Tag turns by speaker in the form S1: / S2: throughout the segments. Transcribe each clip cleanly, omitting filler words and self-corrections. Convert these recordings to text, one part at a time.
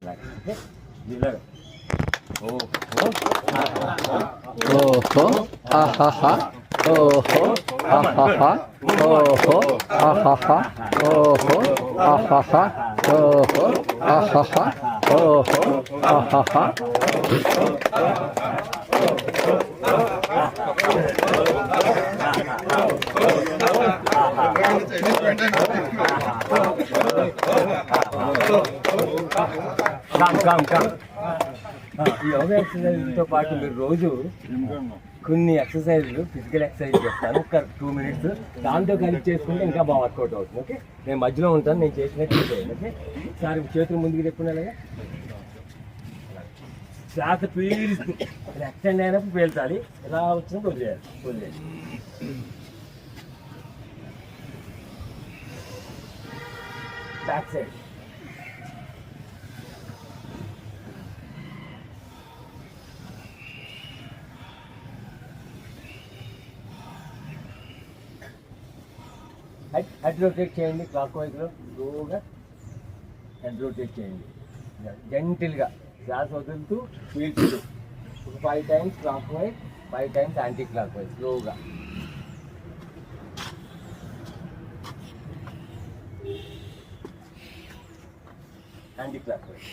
S1: ఓహో ఆహాహా ఓహో ఆహాహా ఓహో ఆహాహా ఓహో ఆహాహా ఓహో ఆహాహా ఓహో ఆహాహా.
S2: ఈ యోగా ఎక్సర్సైజ్తో పాటు మీరు రోజు కొన్ని ఎక్సర్సైజ్లు ఫిజికల్ ఎక్సర్సైజ్ చేస్తాను ఒక 2 minutes, దాంతో కలిపి చేసుకుంటే ఇంకా బాగా వర్కౌట్ అవుతుంది. ఓకే, నేను మధ్యలో ఉంటాను, నేను చేసినట్టు చేయండి. ఓకే, ఒకసారి చేతులు ముందుకు తెప్పుకున్నాగా శ్వాస పీలుస్తూ ఎక్స్టెండ్ అయినప్పుడు పేల్చాలి, ఎలా వచ్చినప్పుడు వదిలేయాలి. బ్యాక్ సైడ్ హెడ్ రొటేట్ చేయండి, క్లాక్ వైజ్లో స్లోగా హెడ్ రొటేట్ చేయండి, జెంటిల్గా శ్వాస వదులుతూ పీల్చుతూ. 5 times clockwise, 5 times anti clockwise, స్లోగా. Anti clockwise.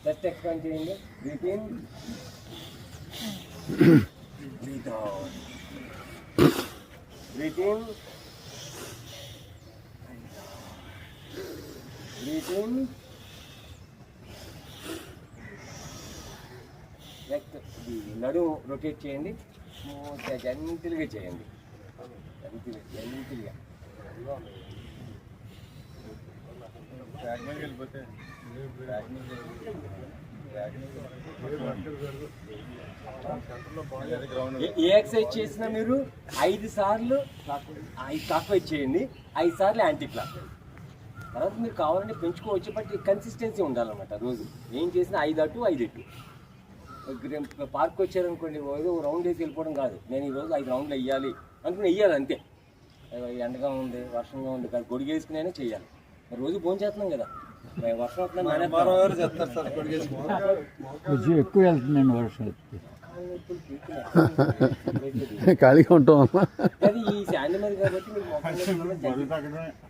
S2: Chest expand చేయండి. Breathe in, breathe out, breathe in, breathe in. నడుము రొటేట్ చేయండి, స్మూత్గా జెంటిల్గా చేయండి, జెంటిల్గా. ఏ ఎక్సర్సైజ్ చేసినా మీరు 5 సార్లు క్లాక్ వైజ్ చేయండి, 5 సార్లు యాంటీ క్లాక్ వైజ్. తర్వాత మీరు కావాలంటే పెంచుకోవచ్చు, బట్ కన్సిస్టెన్సీ ఉండాలన్నమాట. రోజు ఏం చేసినా 5 అటు 5 ఇటు. పార్క్ వచ్చారనుకోండి, ఏదో రౌండ్ వేసి వెళ్ళిపోవడం కాదు. నేను ఈరోజు 5 రౌండ్లు వేయాలి అనుకుని వెయ్యాలి అంతే. ఎండగా ఉంది, వర్షంగా ఉంది కాదు, గొడుగు వేసుకునే చేయాలి. రోజు భోజనం చేస్తున్నాం కదా, వర్షం
S1: కొంచెం ఎక్కువ వెళ్తుందండి వర్షం, ఖాళీగా ఉంటాం.
S2: ఈ శాండ్ మరి కాబట్టి